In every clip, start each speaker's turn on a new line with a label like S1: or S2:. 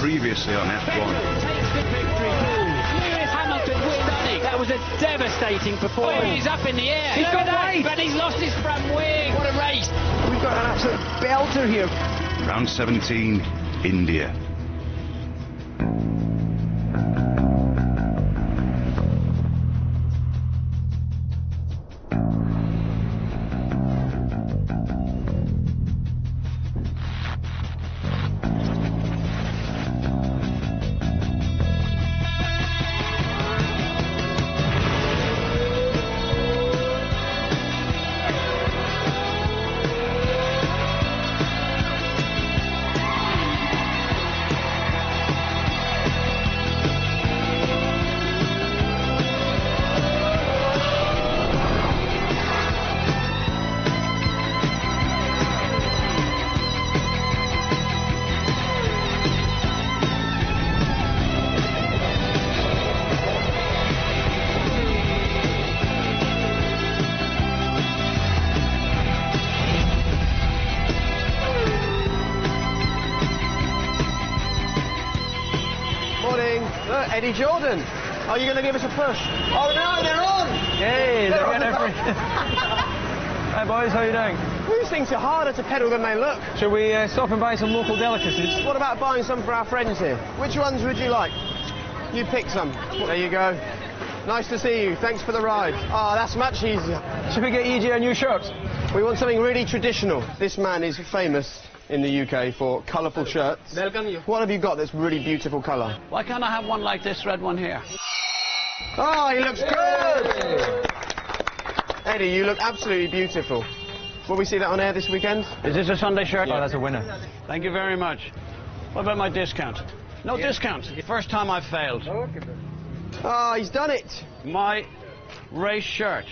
S1: previously on F1.
S2: Takes the victory. Lewis Hamilton stunning. That was a devastating performance. Oh, he's up in the air. He's got weight, but he's lost his front wing. What a race.
S3: We've got an absolute belter here.
S1: Round 17, India.
S3: Eddie Jordan, are you going to give us a push? Oh no, they're on!
S4: Hey, they're on every... Hi boys, how you doing?
S3: These things are harder to pedal than they look.
S4: Shall we stop and buy some local delicacies?
S3: What about buying some for our friends here? Which ones would you like? You pick some. There you go. Nice to see you. Thanks for the ride. Oh, that's much easier.
S4: Should we get EJ a new shirt?
S3: We want something really traditional. This man is famous in the UK for colourful shirts. What have you got that's really beautiful colour?
S2: Why can't I have one like this red one here?
S3: Oh, he looks good! Eddie, you look absolutely beautiful. Will we see that on air this weekend?
S2: Is this a Sunday shirt?
S4: Oh, that's a winner.
S2: Thank you very much. What about my discount? No discount. First time I've failed.
S3: Oh, he's done it.
S2: My race shirt.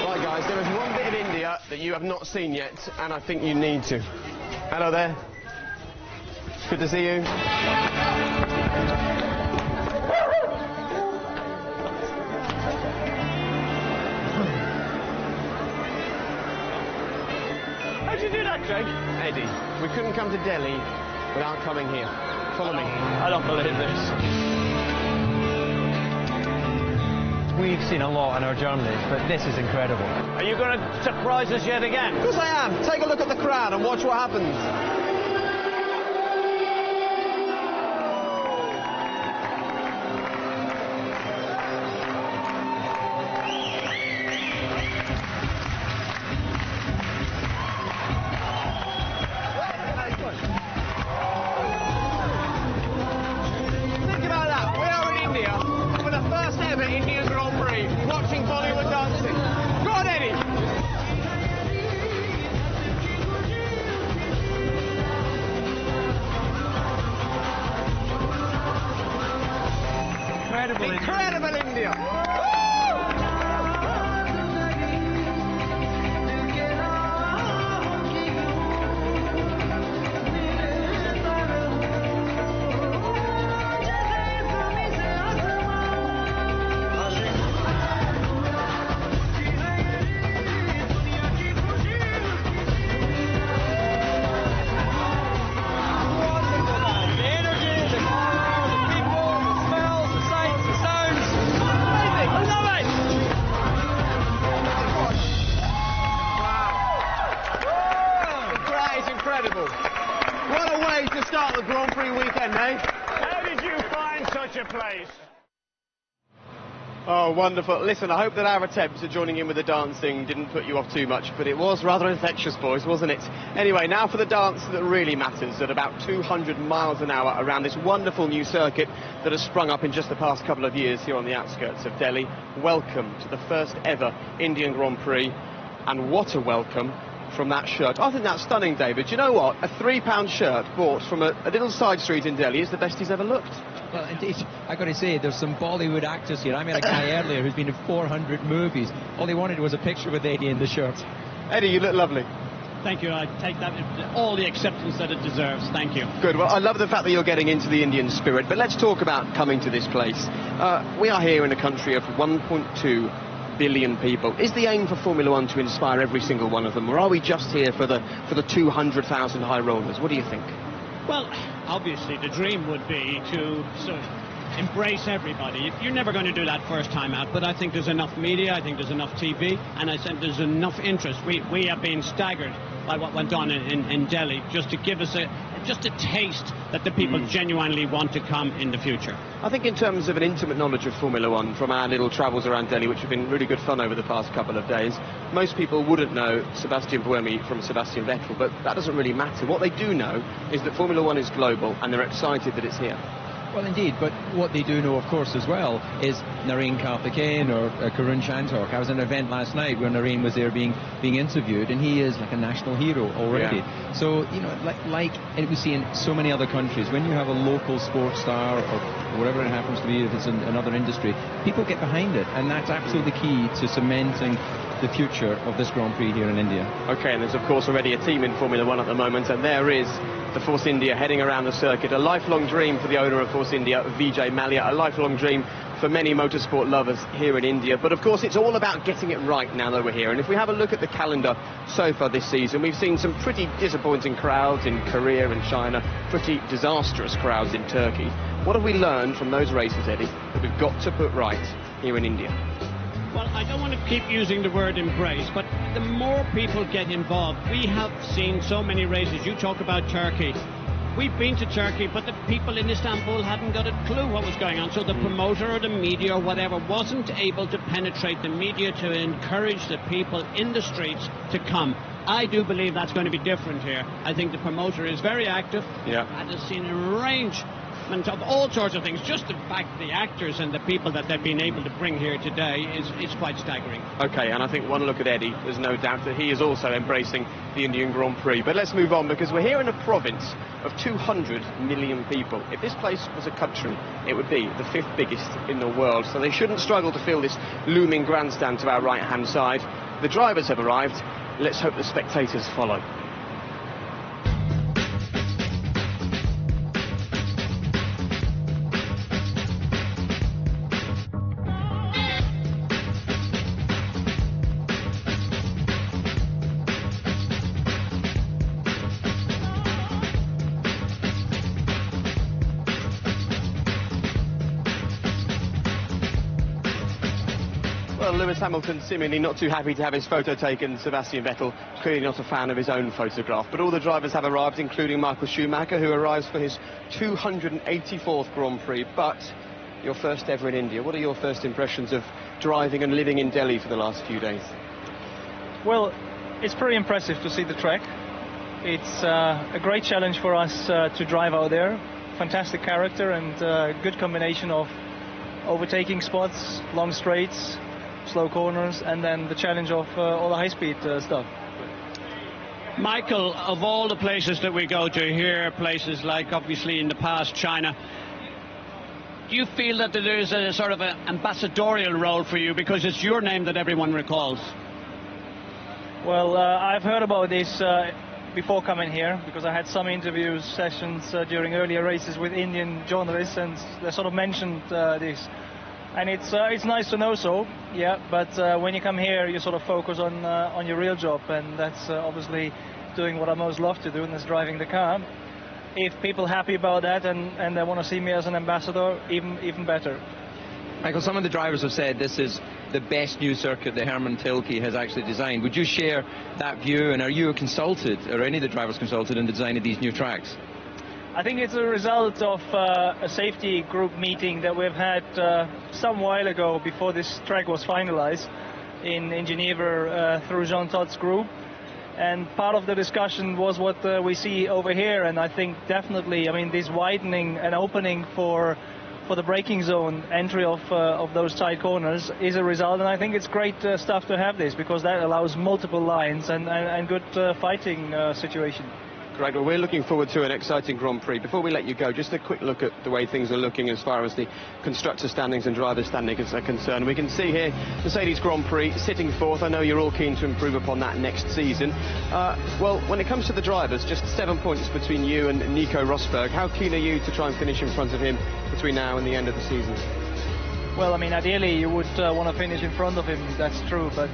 S3: Right, guys, there is one bit of India that you have not seen yet, and I think you need to. Hello there. Good to see you.
S2: How'd you do that, Craig?
S3: Eddie, we couldn't come to Delhi without coming here. Follow me.
S2: I don't believe this.
S4: We've seen a lot in our journeys, but this is incredible.
S2: Are you going to surprise us yet again?
S3: Of course I am. Take a look at the crowd and watch what happens. Think about that. We are in India for the first ever Indian Grand Prix, watching Bollywood dancing. Go on, Eddie. Incredible India. What a way to start the Grand Prix weekend, eh?
S2: How did you find such a place?
S3: Oh, wonderful. Listen, I hope that our attempts at joining in with the dancing didn't put you off too much, but it was rather infectious, boys, wasn't it? Anyway, now for the dance that really matters at about 200 miles an hour around this wonderful new circuit that has sprung up in just the past couple of years here on the outskirts of Delhi. Welcome to the first ever Indian Grand Prix, and what a welcome from that shirt. I think that's stunning, David. Do you know what? A £3 shirt bought from a little side street in Delhi is the best he's ever looked.
S5: Well, indeed, I got to say, there's some Bollywood actors here. I met a guy earlier who's been in 400 movies. All he wanted was a picture with Eddie in the shirt.
S3: Eddie, you look lovely.
S2: Thank you. I take that all the acceptance that it deserves. Thank you.
S3: Good. Well, I love the fact that you're getting into the Indian spirit, but let's talk about coming to this place. We are here in a country of 1.2 billion people. Is the aim for Formula One to inspire every single one of them, or are we just here for the 200,000 high rollers? What do you think?
S6: Well, obviously the dream would be to sort of embrace everybody. You're never going to do that first time out, but I think there's enough media, I think there's enough TV, and I said there's enough interest. We have been staggered by what went on in Delhi, just to give us just a taste that the people genuinely want to come in the future.
S3: I think in terms of an intimate knowledge of Formula One from our little travels around Delhi, which have been really good fun over the past couple of days, most people wouldn't know Sebastian Buemi from Sebastian Vettel, but that doesn't really matter. What they do know is that Formula One is global and they're excited that it's here.
S5: Well, indeed, but what they do know, of course, as well, is Narain Karthikeyan or Karun Chandhok. I was at an event last night where Narain was there being interviewed, and he is like a national hero already.
S3: Yeah.
S5: So, you know, like and we see in so many other countries, when you have a local sports star or whatever it happens to be, if it's in another industry, people get behind it, and that's absolutely key to cementing the future of this Grand Prix here in India.
S3: OK, and there's, of course, already a team in Formula One at the moment, and there is the Force India heading around the circuit. A lifelong dream for the owner of Force India, Vijay Mallya, a lifelong dream for many motorsport lovers here in India. But of course it's all about getting it right now that we're here. And if we have a look at the calendar so far this season, we've seen some pretty disappointing crowds in Korea and China, pretty disastrous crowds in Turkey. What have we learned from those races, Eddie, that we've got to put right here in India?
S6: Well, I don't want to keep using the word embrace, but the more people get involved, we have seen so many races. You talk about Turkey. We've been to Turkey, but the people in Istanbul hadn't got a clue what was going on. So the promoter or the media or whatever wasn't able to penetrate the media to encourage the people in the streets to come. I do believe that's going to be different here. I think the promoter is very active.
S3: Yeah.
S6: And has seen a range of all sorts of things. Just the fact the actors and the people that they've been able to bring here today is quite staggering. OK, and I think one look at Eddie, there's no doubt that he is also embracing the Indian Grand Prix. But let's move on, because we're here in a province of 200 million people. If this place was a country, it would be the 5th biggest in the world. So they shouldn't struggle to fill this looming grandstand to our right-hand side. The drivers have arrived. Let's hope the spectators follow. Well, Lewis Hamilton seemingly not too happy to have his photo taken. Sebastian Vettel clearly not a fan of his own photograph. But all the drivers have arrived, including Michael Schumacher, who arrives for his 284th Grand Prix. But your first ever in India. What are your first impressions of driving and living in Delhi for the last few days?
S4: Well, it's pretty impressive to see the track. It's a great challenge for us to drive out there. Fantastic character and good combination of overtaking spots, long straights, slow corners, and then the challenge of all the high-speed stuff.
S6: Michael, of all the places that we go to here, places like obviously in the past China, do you feel that there is a sort of an ambassadorial role for you, because it's your name that everyone recalls?
S4: Well, I've heard about this before coming here, because I had some interview sessions during earlier races with Indian journalists, and they sort of mentioned this. And it's nice to know so, yeah, but when you come here you sort of focus on your real job, and that's obviously doing what I most love to do, and that's driving the car. If people are happy about that and they want to see me as an ambassador, even better.
S5: Michael, some of the drivers have said this is the best new circuit that Herman Tilke has actually designed. Would you share that view, and are you consulted, or any of the drivers consulted in the design of these new tracks?
S4: I think it's a result of a safety group meeting that we've had some while ago, before this track was finalized in Geneva through Jean Todt's group. And part of the discussion was what we see over here, and I think definitely, I mean, this widening and opening for the braking zone entry of those tight corners is a result, and I think it's great stuff to have this, because that allows multiple lines and good fighting situation.
S3: Great, well, we're looking forward to an exciting Grand Prix. Before we let you go, just a quick look at the way things are looking as far as the constructor standings and driver standings are concerned. We can see here Mercedes Grand Prix sitting fourth. I know you're all keen to improve upon that next season. Well, when it comes to the drivers, just 7 points between you and Nico Rosberg. How keen are you to try and finish in front of him between now and the end of the season?
S4: Well, I mean, ideally you would want to finish in front of him, that's true, but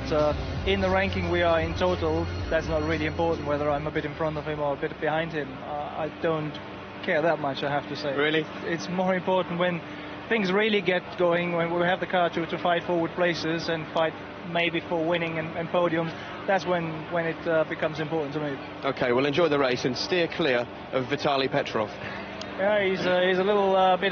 S4: in the ranking we are in total, that's not really important whether I'm a bit in front of him or a bit behind him. I don't care that much, I have to say.
S3: Really?
S4: It's more important when things really get going, when we have the car to fight forward places and fight maybe for winning and podiums. That's when it becomes important to me.
S3: Okay, well, enjoy the race and steer clear of Vitaly Petrov.
S4: Yeah, he's a little bit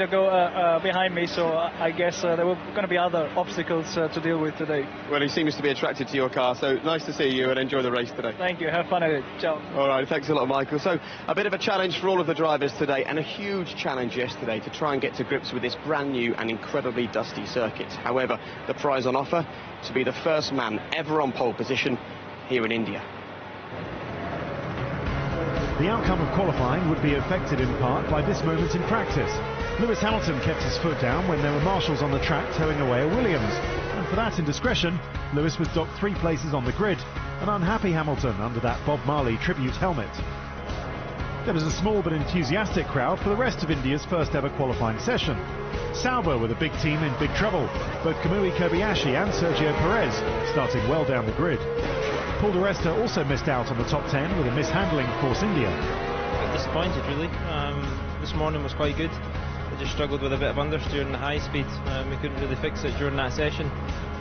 S4: behind me, so I guess there were going to be other obstacles to deal with today.
S3: Well, he seems to be attracted to your car, so nice to see you and enjoy the race today.
S4: Thank you. Have fun at it. Ciao.
S3: All right, thanks a lot, Michael. So, a bit of a challenge for all of the drivers today, and a huge challenge yesterday to try and get to grips with this brand new and incredibly dusty circuit. However, the prize on offer, to be the first man ever on pole position here in India.
S7: The outcome of qualifying would be affected in part by this moment in practice. Lewis Hamilton kept his foot down when there were marshals on the track towing away a Williams. And for that indiscretion, Lewis was docked 3 places on the grid, an unhappy Hamilton under that Bob Marley tribute helmet. There was a small but enthusiastic crowd for the rest of India's first ever qualifying session. Sauber were the big team in big trouble, both Kamui Kobayashi and Sergio Perez starting well down the grid. Paul di Resta also missed out on the top 10 with a mishandling of Force India.
S8: Disappointed really. This morning was quite good. We just struggled with a bit of understeer in the high speed. We couldn't really fix it during that session.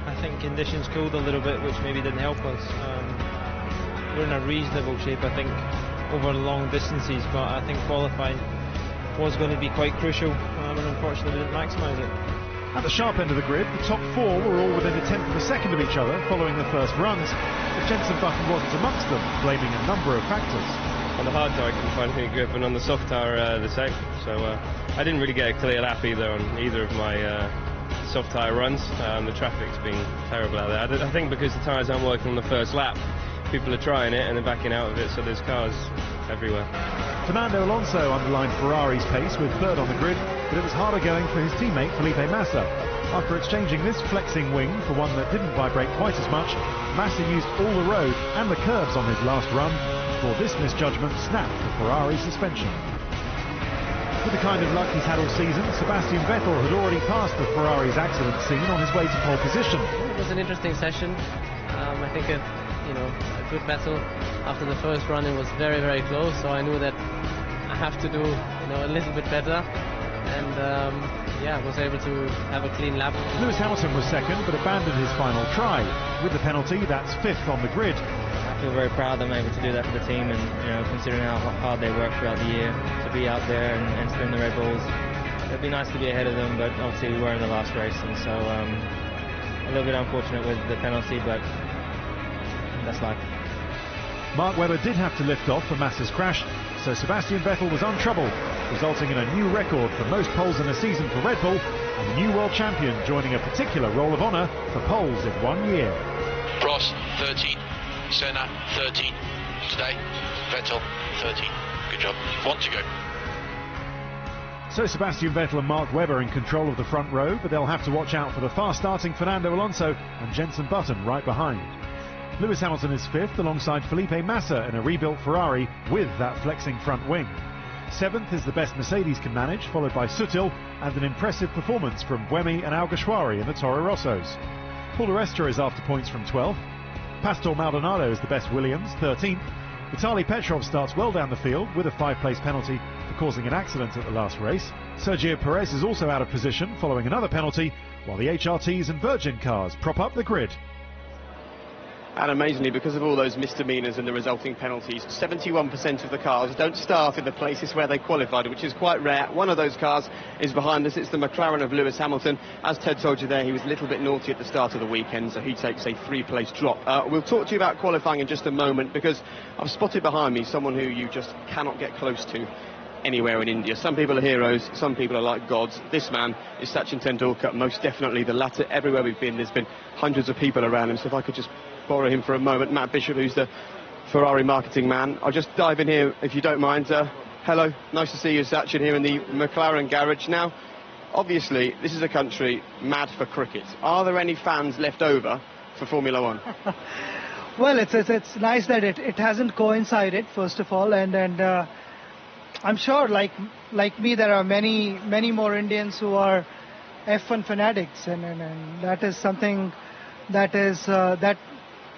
S8: I think conditions cooled a little bit, which maybe didn't help us. We're in a reasonable shape, I think, over long distances, but I think qualifying was going to be quite crucial, and unfortunately we didn't maximise it.
S7: At the sharp end of the grid, the top 4 were all within a tenth of a second of each other following the first runs, but Jenson Button wasn't amongst them, blaming a number of factors.
S9: On the hard tire I couldn't find any grip, and on the soft tire the same, so I didn't really get a clear lap either on either of my soft tire runs. The traffic's been terrible out there. I think because the tyres aren't working on the first lap, people are trying it and they're backing out of it, so there's cars everywhere.
S7: Fernando Alonso underlined Ferrari's pace with third on the grid, but it was harder going for his teammate Felipe Massa. After exchanging this flexing wing for one that didn't vibrate quite as much, Massa used all the road and the curbs on his last run before this misjudgment snapped the Ferrari suspension. With the kind of luck he's had all season, Sebastian Vettel had already passed the Ferrari's accident scene on his way to pole position.
S10: It was an interesting session. I think a good battle. After the first run it was very, very close, so I knew that I have to do a little bit better, and was able to have a clean lap.
S7: Lewis Hamilton was second but abandoned his final try. With the penalty, that's 5th on the grid.
S8: I feel very proud that I'm able to do that for the team, and considering how hard they work throughout the year to be out there and spin the Red Bulls. It'd be nice to be ahead of them, but obviously we were in the last race, and so a little bit unfortunate with the penalty, but that's life.
S7: Mark Webber did have to lift off for Massa's crash, so Sebastian Vettel was untroubled, resulting in a new record for most poles in a season for Red Bull, and the new world champion joining a particular roll of honour for poles in 1 year.
S11: Prost 13, Senna 13, today Vettel 13. Good job. 1 to go.
S7: So Sebastian Vettel and Mark Webber in control of the front row, but they'll have to watch out for the fast-starting Fernando Alonso and Jenson Button right behind. Lewis Hamilton is 5th alongside Felipe Massa in a rebuilt Ferrari with that flexing front wing. 7th is the best Mercedes can manage, followed by Sutil and an impressive performance from Buemi and Alguersuari in the Toro Rossos. Paul di Resta is after points from 12th. Pastor Maldonado is the best Williams, 13th. Vitaly Petrov starts well down the field with a 5-place penalty for causing an accident at the last race. Sergio Perez is also out of position following another penalty, while the HRTs and Virgin cars prop up the grid.
S3: And amazingly, because of all those misdemeanours and the resulting penalties, 71% of the cars don't start in the places where they qualified, which is quite rare. One of those cars is behind us. It's the McLaren of Lewis Hamilton. As Ted told you there, he was a little bit naughty at the start of the weekend, so he takes a 3-place drop. We'll talk to you about qualifying in just a moment, because I've spotted behind me someone who you just cannot get close to anywhere in India. Some people are heroes, some people are like gods. This man is Sachin Tendulkar, most definitely the latter. Everywhere we've been, there's been hundreds of people around him, so if I could just borrow him for a moment. Matt Bishop, who's the Ferrari marketing man. I'll just dive in here, if you don't mind. Hello, nice to see you, Sachin, here in the McLaren garage. Now, obviously, this is a country mad for cricket. Are there any fans left over for Formula One?
S12: Well, it's nice that it hasn't coincided, first of all, and I'm sure, like me, there are many more Indians who are F1 fanatics, and that is something that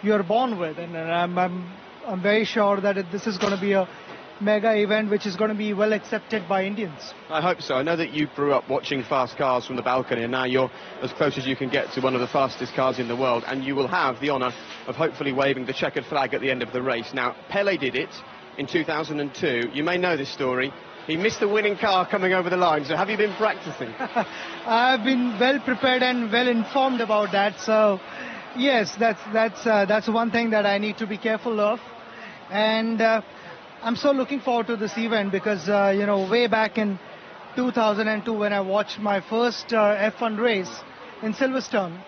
S12: you're born with, and I'm very sure that this is going to be a mega event which is going to be well accepted by Indians.
S3: I hope so. I know that you grew up watching fast cars from the balcony, and now you're as close as you can get to one of the fastest cars in the world, and you will have the honour of hopefully waving the checkered flag at the end of the race. Now, Pele did it in 2002. You may know this story. He missed the winning car coming over the line, so have you been practicing?
S12: I've been well prepared and well informed about that, so yes, that's one thing that I need to be careful of. And I'm so looking forward to this event because, you know, way back in 2002 when I watched my first F1 race in Silverstone,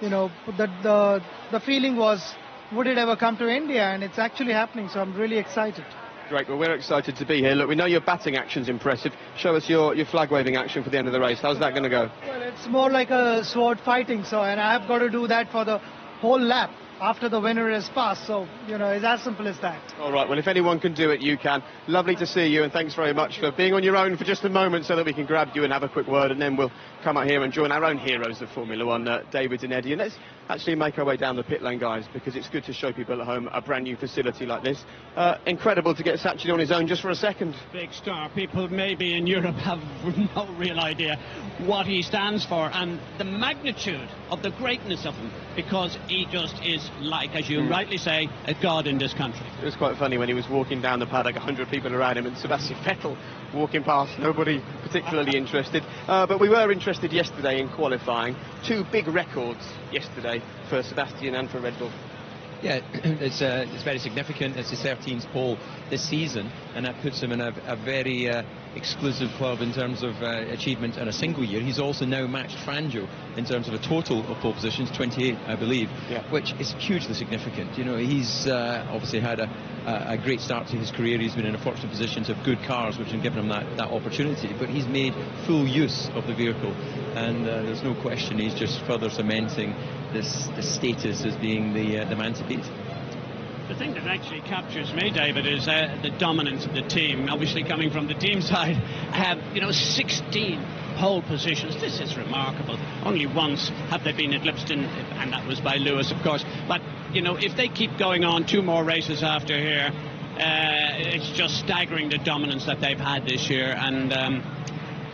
S12: you know, the feeling was, would it ever come to India? And it's actually happening, so I'm really excited.
S3: Great, well, we're excited to be here. Look, we know your batting action's impressive. Show us your flag-waving action for the end of the race. How's that going to go?
S12: Well, it's more like a sword fighting, so, and I have got to do that for the whole lap after the winner has passed, so, you know, it's as simple as that.
S3: All right, well, if anyone can do it, you can. Lovely to see you, and thanks very much for being on your own for just a moment so that we can grab you and have a quick word, and then we'll come out here and join our own heroes of Formula One, David and Eddie. And let's actually make our way down the pit lane, guys, because it's good to show people at home a brand new facility like this. Incredible to get Sachin on his own just for a second.
S6: Big star. People maybe in Europe have no real idea what he stands for and the magnitude of the greatness of him, because he just is, like, as you rightly say, a god in this country.
S3: It was quite funny when he was walking down the paddock, 100 people around him, and Sebastian Vettel walking past, nobody particularly interested. But we were interested yesterday in qualifying. 2 big records yesterday for Sebastian and for Red Bull.
S5: Yeah, it's very significant. It's the 13th pole this season, and that puts him in a very exclusive club in terms of achievement in a single year. He's also now matched Fangio in terms of a total of pole positions, 28, I believe, which is hugely significant. You know, he's obviously had a great start to his career. He's been in a fortunate position to have good cars, which have given him that opportunity, but he's made full use of the vehicle, and there's no question he's just further cementing this status as being the man to beat.
S6: The thing that actually captures me, David, is the dominance of the team. Obviously, coming from the team side, you know, 16 pole positions. This is remarkable. Only once have they been eclipsed, and that was by Lewis, of course. But, you know, if they keep going on 2 more races after here, it's just staggering the dominance that they've had this year. And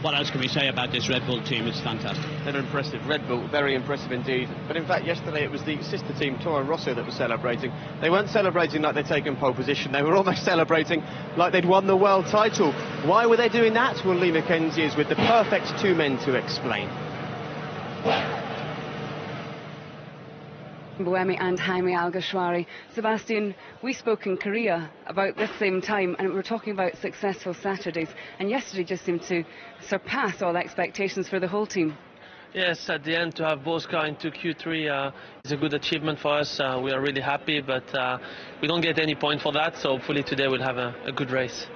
S6: what else can we say about this Red Bull team? It's fantastic.
S3: They're impressive. Red Bull, very impressive indeed. But in fact, yesterday it was the sister team, Toro Rosso, that was celebrating. They weren't celebrating like they'd taken pole position. They were almost celebrating like they'd won the world title. Why were they doing that? Well, Lee Mackenzie is with the perfect 2 men to explain.
S13: Buemi and Jaime Alguersuari. Sebastian, we spoke in Korea about this same time, and we were talking about successful Saturdays, and yesterday just seemed to surpass all expectations for the whole team.
S14: Yes, at the end, to have both cars into Q3 is a good achievement for us. We are really happy, but we don't get any point for that, so hopefully today we'll have a good race.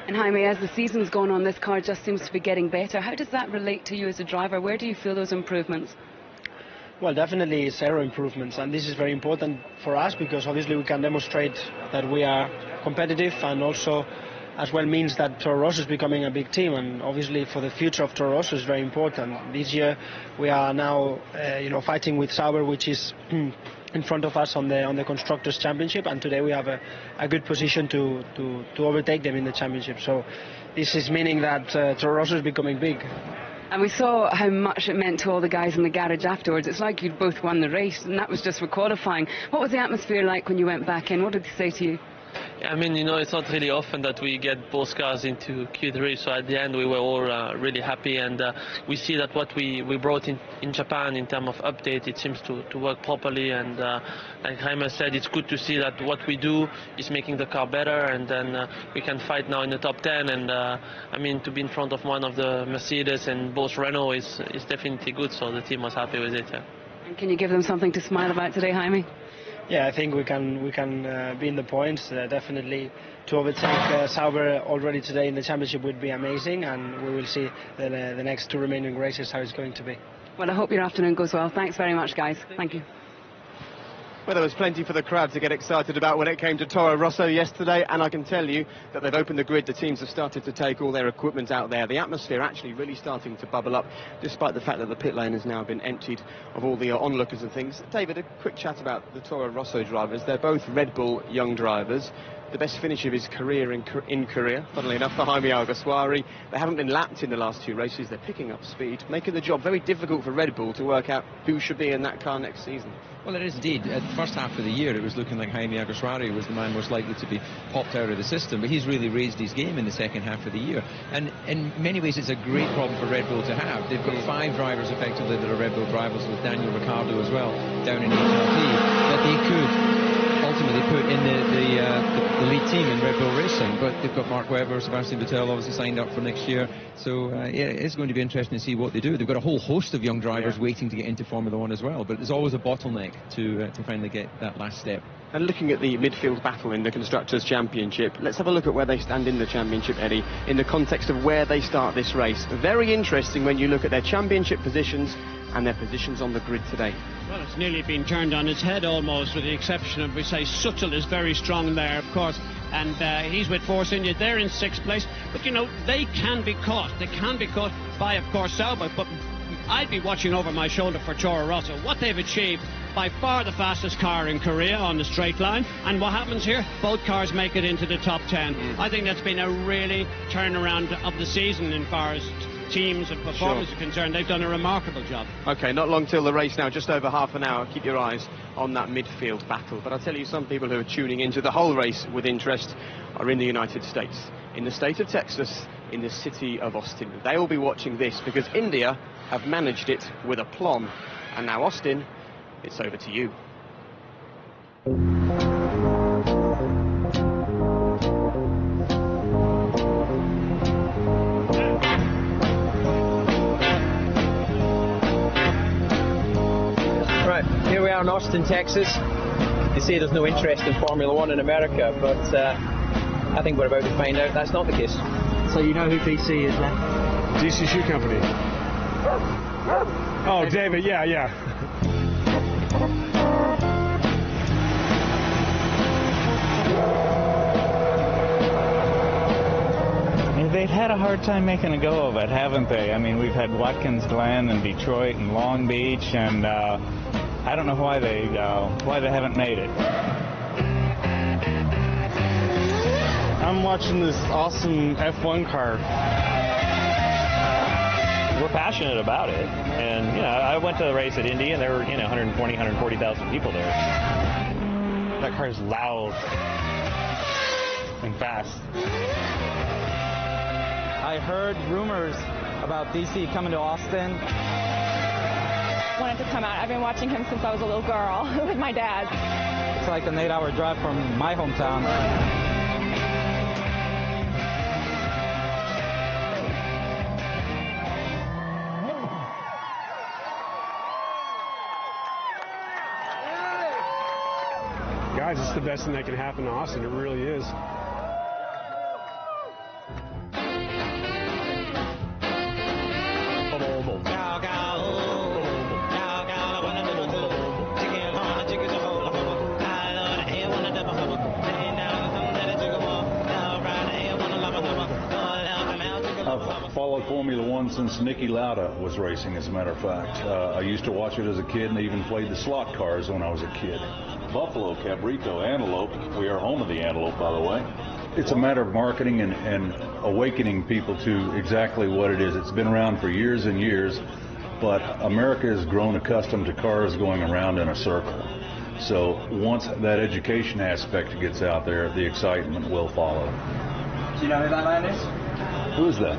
S13: And Jaime, as the season's gone on, this car just seems to be getting better. How does that relate to you as a driver? Where do you feel those improvements?
S15: Well, definitely it's aero improvements, and this is very important for us because obviously we can demonstrate that we are competitive, and also as well means that Toro Rosso is becoming a big team, and obviously for the future of Toro Rosso is very important. This year we are now fighting with Sauber, which is in front of us on the Constructors' Championship, and today we have a good position to overtake them in the championship. So this is meaning that Toro Rosso is becoming big.
S13: And we saw how much it meant to all the guys in the garage afterwards. It's like you'd both won the race, and that was just for qualifying. What was the atmosphere like when you went back in? What did they say to you?
S14: Yeah, I mean, you know, it's not really often that we get both cars into Q3, so at the end we were all really happy, and we see that what we brought in Japan in terms of update, it seems to work properly, and like Jaime said, it's good to see that what we do is making the car better, and then we can fight now in the top 10, and I mean, to be in front of one of the Mercedes and both Renault is definitely good, so the team was happy with it. Yeah.
S13: And can you give them something to smile about today, Jaime?
S15: Yeah, I think we can be in the points. Definitely to overtake Sauber already today in the championship would be amazing, and we will see the next 2 remaining races how it's going to be.
S13: Well, I hope your afternoon goes well. Thanks very much, guys. Thank you.
S3: Well, there was plenty for the crowd to get excited about when it came to Toro Rosso yesterday, and I can tell you that they've opened the grid. The teams have started to take all their equipment out there. The atmosphere actually really starting to bubble up, despite the fact that the pit lane has now been emptied of all the onlookers and things. David, a quick chat about the Toro Rosso drivers. They're both Red Bull young drivers. the best finish of his career in Korea, funnily enough, for Jaime Alguersuari. They haven't been lapped in the last 2 races. They're picking up speed, making the job very difficult for Red Bull to work out who should be in that car next season.
S5: Well, it is indeed. At the first half of the year, it was looking like Jaime Alguersuari was the man most likely to be popped out of the system, but he's really raised his game in the second half of the year. And in many ways, it's a great problem for Red Bull to have. They've got 5 drivers, effectively, that are Red Bull drivers, with Daniel Ricciardo as well, down in HRT, that they could ultimately put in the lead team in Red Bull Racing. But they've got Mark Webber, Sebastian Vettel obviously signed up for next year. So yeah, it's going to be interesting to see what they do. They've got a whole host of young drivers waiting to get into Formula 1 as well, but there's always a bottleneck to finally get that last step.
S3: And looking at the midfield battle in the Constructors' Championship, let's have a look at where they stand in the Championship, Eddie, in the context of where they start this race. Very interesting when you look at their Championship positions and their positions on the grid today.
S6: Well, it's nearly been turned on its head almost, with the exception of, we say, Suttel is very strong there, of course, and he's with Force India. They're in 6th place, but, you know, they can be caught. They can be caught by, of course, Sauber, but I'd be watching over my shoulder for Toro Rosso. What they've achieved, by far the fastest car in Korea on the straight line, and what happens here? Both cars make it into the top 10. I think that's been a really turnaround of the season in far as teams and performance are concerned. They've done a remarkable job.
S3: OK, not long till the race now, just over half an hour. Keep your eyes on that midfield battle. But I'll tell you, some people who are tuning into the whole race with interest are in the United States, in the state of Texas, in the city of Austin. They will be watching this because India have managed it with aplomb. And now, Austin, it's over to you.
S16: Right, here we are in Austin, Texas. They say there's no interest in Formula 1 in America, but I think we're about to find out that's not the case.
S17: So you know who DC is then?
S18: DC Shoe Company. Oh, David, yeah.
S19: They've had a hard time making a go of it, haven't they? I mean, we've had Watkins Glen and Detroit and Long Beach, and I don't know why they haven't made it.
S18: I'm watching this awesome F1 car.
S20: We're passionate about it, and I went to the race at Indy, and there were 140,000 people there.
S18: That car is loud and fast.
S17: I heard rumors about DC coming to Austin.
S21: Wanted to come out. I've been watching him since I was a little girl with my dad.
S17: It's like an 8-hour drive from my hometown.
S18: Guys, it's the best thing that can happen to Austin. It really is.
S22: I've followed Formula One since Niki Lauda was racing, as a matter of fact. I used to watch it as a kid and even played the slot cars when I was a kid. Buffalo, Cabrito, Antelope. We are home of the Antelope, by the way. It's a matter of marketing and awakening people to exactly what it is. It's been around for years and years, but America has grown accustomed to cars going around in a circle. So once that education aspect gets out there, the excitement will follow.
S17: Do you know who that man is?
S22: Who is that?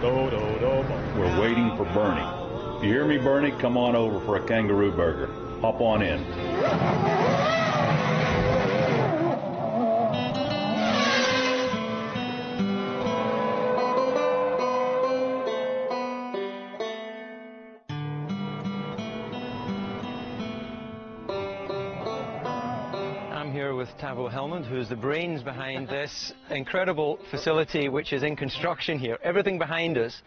S22: We're waiting for Bernie. You hear me, Bernie? Come on over for a kangaroo burger. Hop on in.
S16: I'm here with Tavo Helmond, who's the brains behind this incredible facility which is in construction here. Everything behind us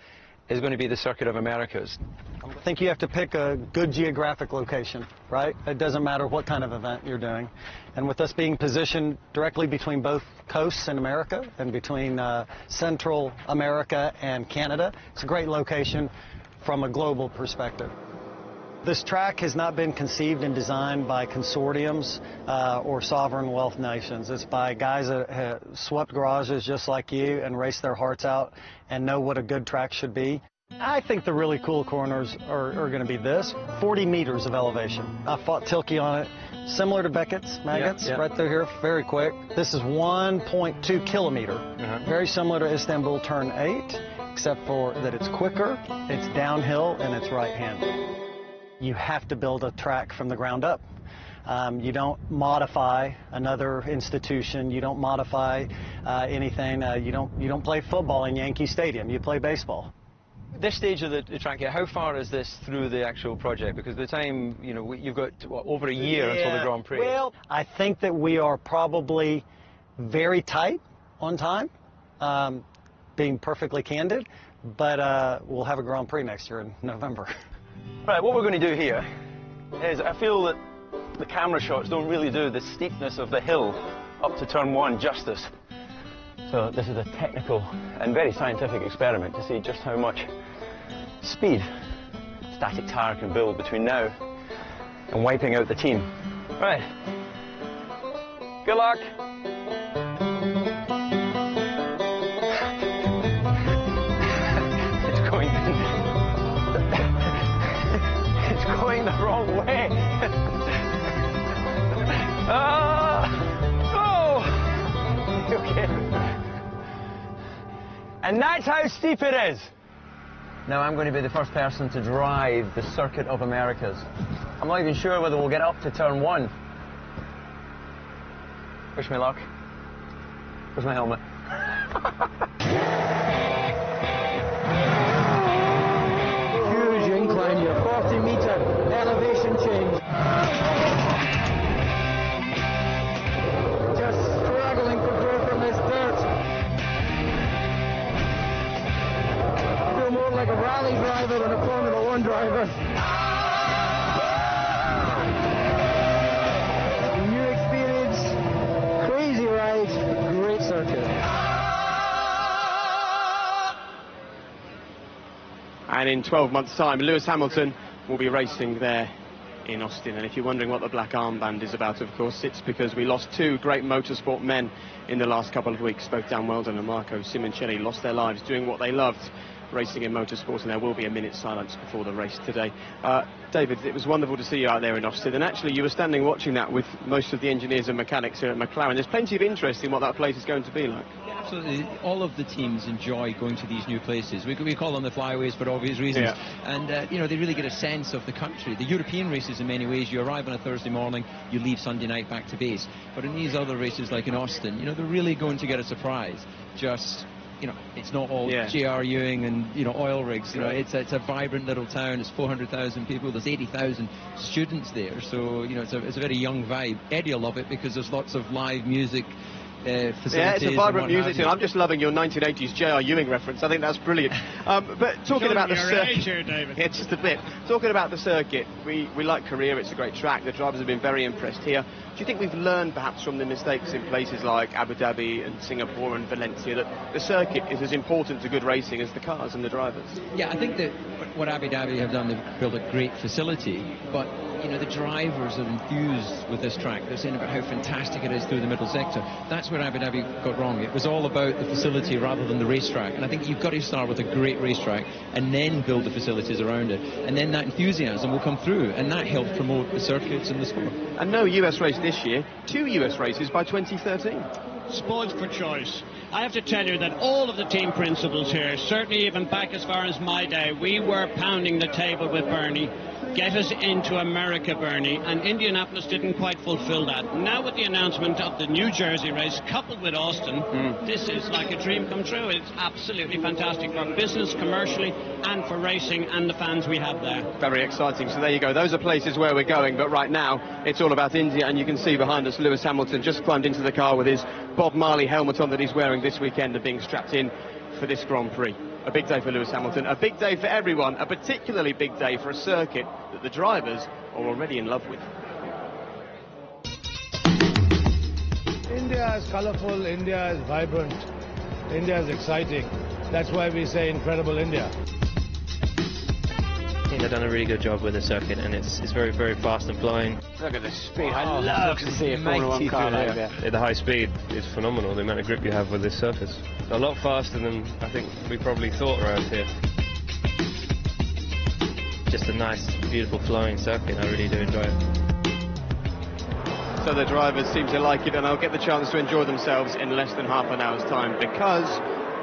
S16: is going to be the Circuit of Americas.
S23: I think you have to pick a good geographic location, right? It doesn't matter what kind of event you're doing. And with us being positioned directly between both coasts in America and between Central America and Canada, it's a great location from a global perspective. This track has not been conceived and designed by consortiums or sovereign wealth nations. It's by guys that have swept garages just like you and raced their hearts out and know what a good track should be. I think the really cool corners are going to be this, 40 meters of elevation. I fought Tilke on it, similar to Beckett's Maggots, right through here, very quick. This is 1.2 kilometer, very similar to Istanbul Turn 8, except for that it's quicker, it's downhill, and it's right-handed. You have to build a track from the ground up. You don't modify another institution. You don't modify anything. You don't play football in Yankee Stadium. You play baseball.
S16: This stage of the track here, how far is this through the actual project? Because the time, you know, you've got over a year until the Grand Prix.
S23: Well, I think that we are probably very tight on time, being perfectly candid, but we'll have a Grand Prix next year in November.
S16: Right, what we're going to do here is I feel that the camera shots don't really do the steepness of the hill up to turn 1 justice. So this is a technical and very scientific experiment to see just how much speed static tire can build between now and wiping out the team. Right, good luck. Going the wrong way. Okay. And that's how steep it is. Now I'm going to be the first person to drive the Circuit of Americas. I'm not even sure whether we'll get up to turn 1. Wish me luck. Where's my helmet?
S1: Huge incline here, 40-meter elevation change. Just struggling to grow from this dirt. I feel more like a rally driver than a Formula 1 driver. New experience, crazy ride, great circuit.
S3: And in 12 months' time, Lewis Hamilton will be racing there in Austin. And if you're wondering what the black armband is about, of course, it's because we lost 2 great motorsport men in the last couple of weeks. Both Dan Weldon and Marco Simoncelli lost their lives doing what they loved, racing in motorsport, and there will be a minute's silence before the race today. David, it was wonderful to see you out there in Austin, and actually you were standing watching that with most of the engineers and mechanics here at McLaren. There's plenty of interest in what that place is going to be like.
S5: Yeah, absolutely. All of the teams enjoy going to these new places. We call them the flyways for obvious reasons. And, you know, they really get a sense of the country. The European races, in many ways, you arrive on a Thursday morning, you leave Sunday night back to base. But in these other races, like in Austin, you know, they're really going to get a surprise. Just, you know, it's not all J.R. Ewing and, you know, oil rigs. You know, it's a vibrant little town. It's 400,000 people. There's 80,000 students there. So, you know, it's a very young vibe. Eddie will love it because there's lots of live music facilities.
S3: Yeah, it's a vibrant music scene. I'm just loving your 1980s J.R. Ewing reference. I think that's brilliant. But talking about the circuit,
S6: David.
S3: Yeah, just a bit. Talking about the circuit, we like Korea. It's a great track. The drivers have been very impressed here. Do you think we've learned perhaps from the mistakes in places like Abu Dhabi and Singapore and Valencia that the circuit is as important to good racing as the cars and the drivers?
S5: Yeah, I think that what Abu Dhabi have done, they've built a great facility, but you know, the drivers are enthused with this track. They're saying about how fantastic it is through the middle sector. That's where Abu Dhabi got wrong. It was all about the facility rather than the racetrack. And I think you've got to start with a great racetrack and then build the facilities around it. And then that enthusiasm will come through, and that helps promote the circuits and the sport.
S3: And no US race this year, 2 US races by 2013.
S6: Spoiled for choice. I have to tell you that all of the team principals here, certainly even back as far as my day, we were pounding the table with Bernie. Get us into America, Bernie, and Indianapolis didn't quite fulfill that. Now with the announcement of the New Jersey race coupled with Austin, this is like a dream come true. It's absolutely fantastic for business, commercially, and for racing and the fans we have there.
S3: Very exciting. So there you go. Those are places where we're going, but right now it's all about India, and you can see behind us Lewis Hamilton just climbed into the car with his Bob Marley helmet on that he's wearing this weekend and being strapped in for this Grand Prix. A big day for Lewis Hamilton, a big day for everyone, a particularly big day for a circuit that the drivers are already in love with.
S2: India is colourful, India is vibrant, India is exciting. That's why we say incredible India.
S8: think they've done a really good job with the circuit, and it's very, very fast and flowing.
S6: Look at the speed. I love to see a Formula 1 car like that.
S4: The high speed is phenomenal, the amount of grip you have with this surface. A lot faster than I think we probably thought around here.
S8: Just a nice, beautiful flowing circuit. I really do enjoy it.
S3: So the drivers seem to like it, and they'll get the chance to enjoy themselves in less than half an hour's time, because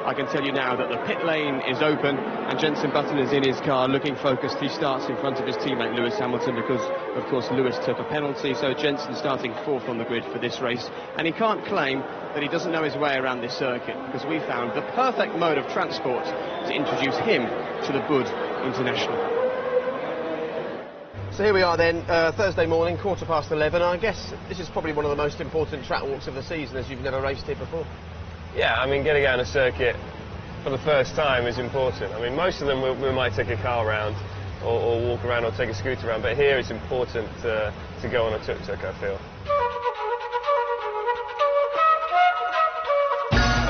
S3: I can tell you now that the pit lane is open and Jenson Button is in his car looking focused. He starts in front of his teammate Lewis Hamilton because, of course, Lewis took a penalty, so Jenson starting fourth on the grid for this race. And he can't claim that he doesn't know his way around this circuit, because we found the perfect mode of transport to introduce him to the Bud International. So here we are then, Thursday morning, 11:15. I guess this is probably one of the most important track walks of the season, as you've never raced here before.
S4: Yeah, I mean, getting out on a circuit for the first time is important. I mean, most of them we might take a car around or walk around or take a scooter around, but here it's important to go on a tuk-tuk, I feel.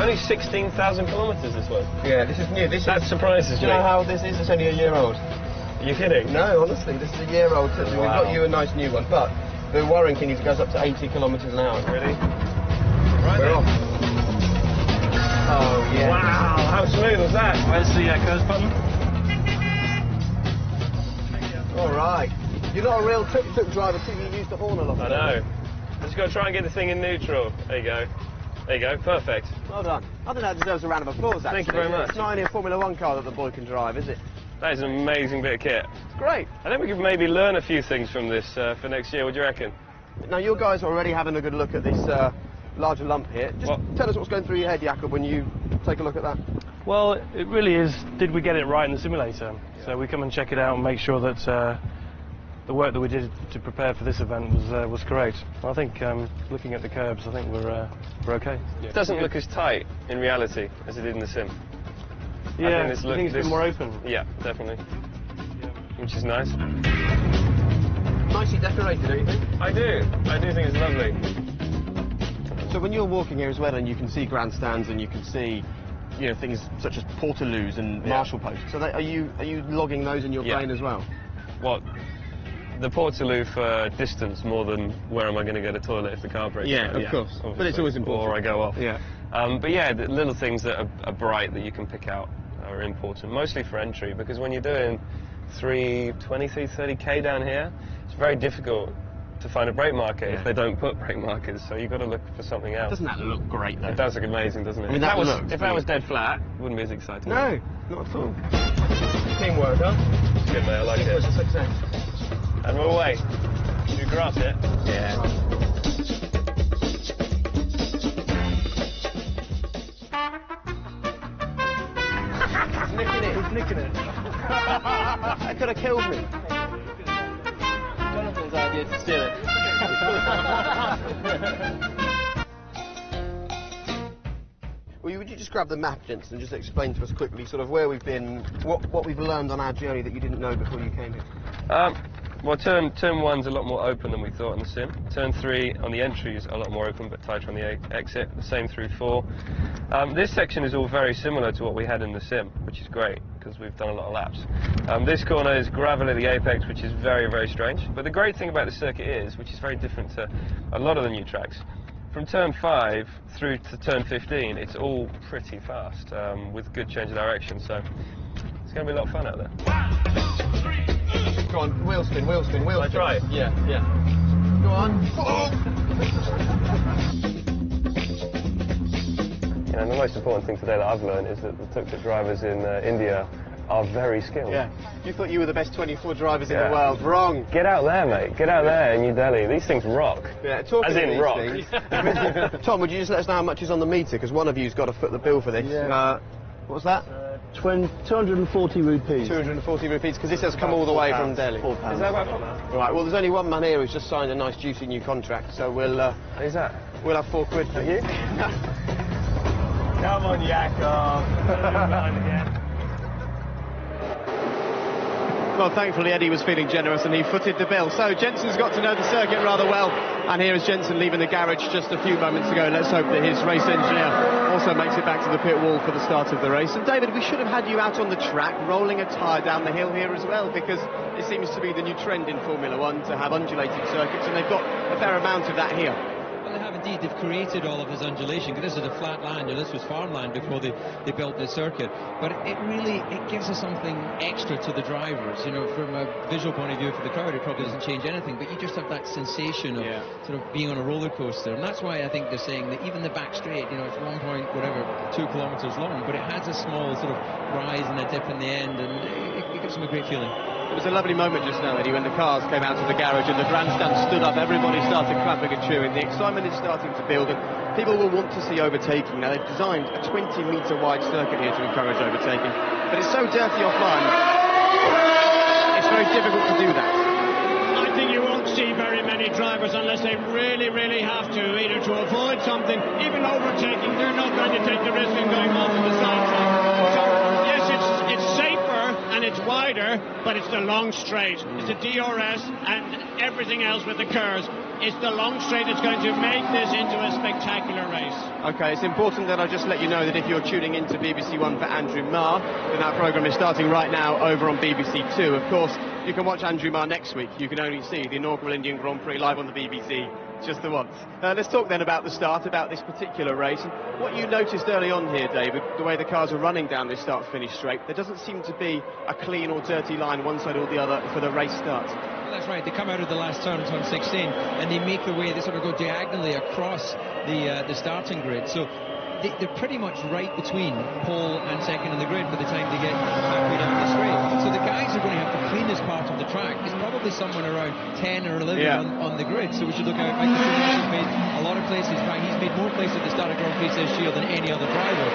S4: Only 16,000 kilometres this one.
S3: Yeah, this is new.
S4: That surprises me.
S3: Do you know how this is? It's only a year old.
S4: Are you kidding?
S3: No, honestly, this is a year old tuk-tuk.
S4: Wow.
S3: We've got you a nice new one, but the warranty goes up to 80 kilometres an hour.
S4: Really? Right,
S3: we're off. Oh, yeah.
S4: Wow, how smooth was that?
S8: Where's the curse button?
S3: All right. You're not a real tuk-tuk driver, too. You use the horn a lot.
S4: I know. I just got to try and get the thing in neutral. There you go. There you go. Perfect.
S3: Well done. I think that deserves a round of applause, actually.
S4: Thank you very much.
S3: It's not only a Formula 1 car that the boy can drive, is it?
S4: That is an amazing bit of kit.
S3: It's great.
S4: I think we could maybe learn a few things from this for next year. What do you reckon?
S3: Now, you guys are already having a good look at this larger lump here. Just tell us what's going through your head, Jakob, when you take a look at that.
S9: Well, it really is, did we get it right in the simulator? Yeah. So we come and check it out and make sure that the work that we did to prepare for this event was correct. I think looking at the curbs, I think we're okay.
S4: Yeah. It doesn't look as tight in reality as it did in the sim.
S9: Yeah, I think it's a bit more open.
S4: Yeah, definitely. Yeah. Which is nice.
S3: Nicely decorated, don't you think?
S4: I do think it's lovely.
S3: So when you're walking here as well, and you can see grandstands and you can see, you know, things such as portaloos and marshal posts. So are you logging those in your brain as well?
S4: What? The portaloo for distance more than where am I going to go to the toilet if the car breaks.
S3: Yeah, of course. Obviously. But it's always important.
S4: Or I go off.
S3: Yeah.
S4: But yeah, the little things that are bright that you can pick out are important, mostly for entry, because when you're doing 330k down here, it's very difficult to find a brake marker if they don't put brake markers, so you've got to look for something else.
S3: Doesn't that look great, though?
S4: It does look amazing, doesn't it?
S3: I mean,
S4: if that was dead flat, it wouldn't be as exciting.
S3: No, not at all. Teamwork, huh?
S4: It's good, mate, I like it.
S3: It's a success.
S4: And we're away. You grasp it?
S3: Yeah. He's nicking it. That could have killed me.
S8: Jonathan's idea to steal it.
S3: Well, would you just grab the map, Jensen, and just explain to us quickly sort of where we've been, what we've learned on our journey that you didn't know before you came here?
S4: Well, turn 1's a lot more open than we thought in the sim. Turn 3 on the entry is a lot more open, but tighter on the exit. The same through 4. This section is all very similar to what we had in the sim, which is great because we've done a lot of laps. This corner is gravel at the apex, which is very, very strange. But the great thing about the circuit is, which is very different to a lot of the new tracks, from turn 5 through to turn 15, it's all pretty fast with good change of direction. So it's going to be a lot of fun out there.
S3: Go on, wheel spin, wheel spin, wheel spin.
S4: That's right.
S3: Yeah, yeah. Go on. Oh!
S4: You know, the most important thing today that I've learned is that the tuk-tuk drivers in India are very skilled.
S3: Yeah. You thought you were the best 24 drivers in the world. Wrong.
S4: Get out there, mate. Get out there in New Delhi. These things rock.
S3: Yeah, talking
S4: as in
S3: these
S4: rock.
S3: Things, Tom, would you just let us know how much is on the meter? Because one of you's got to foot the bill for this.
S1: Yeah.
S3: What's that?
S1: 240 rupees.
S3: 240 rupees, because this has come all the way from Delhi.
S1: £4.
S3: Is that about £4? Right, well, there's only one man here who's just signed a nice, juicy new contract, so we'll...
S4: Who's that?
S3: We'll have £4 for you.
S4: Come on, Jakob.
S3: Well, thankfully Eddie was feeling generous and he footed the bill. So Jensen's got to know the circuit rather well, and here is Jensen leaving the garage just a few moments ago. Let's hope that his race engineer also makes it back to the pit wall for the start of the race. And David, we should have had you out on the track rolling a tyre down the hill here as well, because it seems to be the new trend in Formula One to have undulating circuits, and they've got a fair amount of that here.
S5: Well, they have indeed. They've created all of this undulation, because this is a flat land, and this was farmland before they built this circuit. But it gives us something extra to the drivers. You know, from a visual point of view for the crowd, it probably doesn't change anything, but you just have that sensation of sort of being on a roller coaster. And that's why I think they're saying that even the back straight, you know, it's 2 kilometres long, but it has a small sort of rise and a dip in the end, and it gives them a great feeling.
S3: It was a lovely moment just now, Eddie, when the cars came out of the garage and the grandstand stood up. Everybody started clapping and cheering. The excitement is starting to build, and people will want to see overtaking. Now, they've designed a 20-metre wide circuit here to encourage overtaking, but it's so dirty offline, it's very difficult to do that.
S6: I think you won't see very many drivers unless they really, really have to, either to avoid something, even overtaking. They're not going to take the risk of going off on the side track. So, yes, it's safer and it's wider, but it's the long straight. It's the DRS and everything else with the curves. It's the long straight that's going to make this into a spectacular race.
S3: OK, it's important that I just let you know that if you're tuning into BBC One for Andrew Marr, then that programme is starting right now over on BBC Two. Of course, you can watch Andrew Marr next week. You can only see the inaugural Indian Grand Prix live on the BBC just the once. Let's talk then about the start, about this particular race, and what you noticed early on here, David, the way the cars are running down this start-finish straight. There doesn't seem to be a clean or dirty line one side or the other for the race start.
S5: Well, that's right. They come out of the last turn 16, and they make their way, they sort of go diagonally across the starting grid. So they're pretty much right between pole and second in the grid by the time they get halfway down the straight. So the guys are going to have to clean this part of the track. It's probably somewhere around 10 or 11 on the grid, so we should look out. Michael Schumacher's made a lot of places. In fact, he's made more places at the start of Grand Prix this year than any other driver.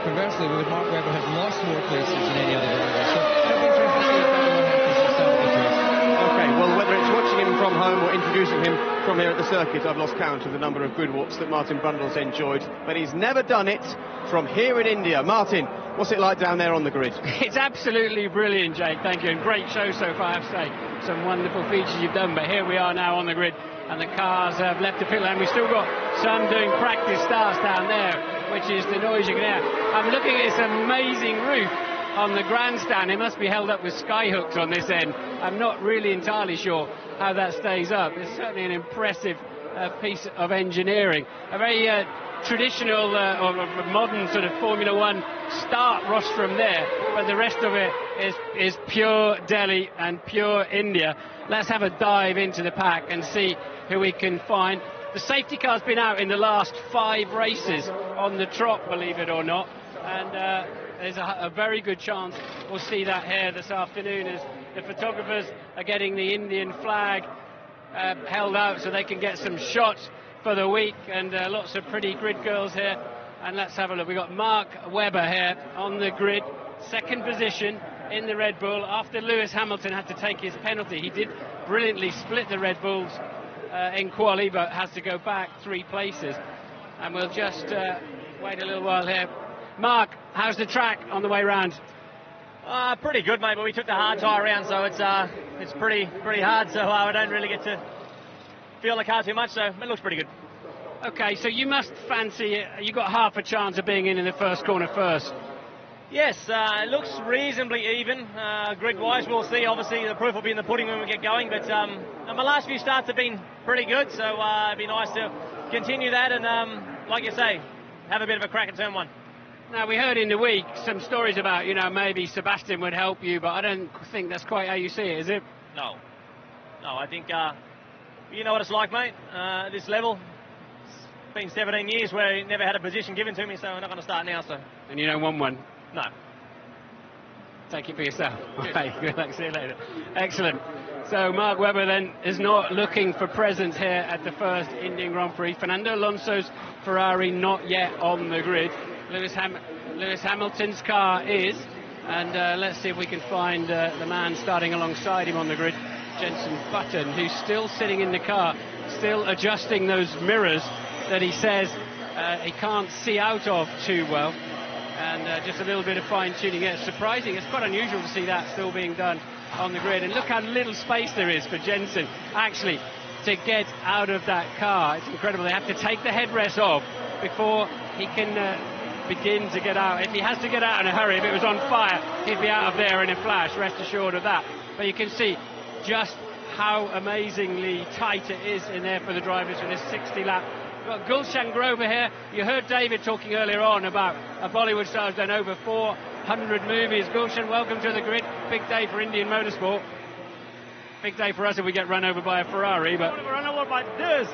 S5: Conversely, Mark Webber has lost more places than any other driver. So it'll be interesting to see if everyone happens to start this race.
S3: OK, well, whether it's watching him from home or introducing him from here at the circuit, I've lost count of the number of grid walks that Martin Brundle's enjoyed, but he's never done it from here in India. Martin, what's it like down there on the grid?
S7: It's absolutely brilliant, Jake, thank you, and great show so far, I have to say. Some wonderful features you've done, but here we are now on the grid, and the cars have left the pit lane. We've still got some doing practice starts down there, which is the noise you can hear. I'm looking at this amazing roof on the grandstand. It must be held up with sky hooks on this end. I'm not really entirely sure how that stays up. It's certainly an impressive piece of engineering. A very traditional or modern sort of Formula One start rostrum there, but the rest of it is pure Delhi and pure India. Let's have a dive into the pack and see who we can find. The safety car's been out in the last 5 races on the trot, believe it or not, and there's a very good chance we'll see that here this afternoon as the photographers are getting the Indian flag held out so they can get some shots for the week, and lots of pretty grid girls here. And let's have a look. We've got Mark Webber here on the grid, second position in the Red Bull after Lewis Hamilton had to take his penalty. He did brilliantly split the Red Bulls in quali, but has to go back 3 places. And we'll just wait a little while here. Mark, how's the track on the way round?
S10: Pretty good, mate, but we took the hard tyre around, so it's pretty hard, so I don't really get to feel the car too much, so it looks pretty good.
S7: Okay, so you must fancy you got half a chance of being in the first corner first.
S10: Yes, it looks reasonably even, grid-wise. We'll see. Obviously, the proof will be in the pudding when we get going, but my last few starts have been pretty good, so it'd be nice to continue that and, like you say, have a bit of a crack at turn 1.
S7: Now, we heard in the week some stories about, maybe Sebastian would help you, but I don't think that's quite how you see it, is it?
S10: No, I think, you know what it's like, mate, at this level. It's been 17 years where I never had a position given to me, so I'm not going to start now, so.
S7: And you don't want one?
S10: No.
S7: Take it for yourself. Okay, good luck, see you later. Excellent. So Mark Webber then is not looking for presence here at the first Indian Grand Prix. Fernando Alonso's Ferrari not yet on the grid. Lewis Hamilton's car is, and let's see if we can find the man starting alongside him on the grid, Jenson Button, who's still sitting in the car, still adjusting those mirrors that he says he can't see out of too well, and just a little bit of fine-tuning. It's surprising, it's quite unusual to see that still being done on the grid. And look how little space there is for Jensen actually to get out of that car. It's incredible. They have to take the headrest off before he can begin to get out. If he has to get out in a hurry, if it was on fire, he'd be out of there in a flash, rest assured of that. But you can see just how amazingly tight it is in there for the drivers for this 60 lap. We've got Gulshan Grover here. You heard David talking earlier on about a Bollywood star who's done over 400 movies. Gulshan, welcome to the grid. Big day for Indian motorsport. Big day for us if we get run over by a Ferrari, but
S11: run over by this.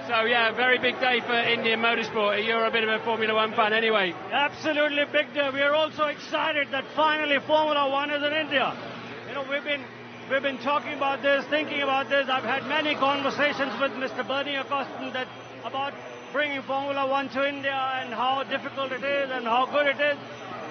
S7: So yeah, very big day for Indian motorsport. You're a bit of a Formula One fan anyway.
S11: Absolutely big day. We are also excited that finally Formula One is in India. You know, we've been talking about this, thinking about this. I've had many conversations with Mr. Bernie Acosta about bringing Formula One to India and how difficult it is and how good it is.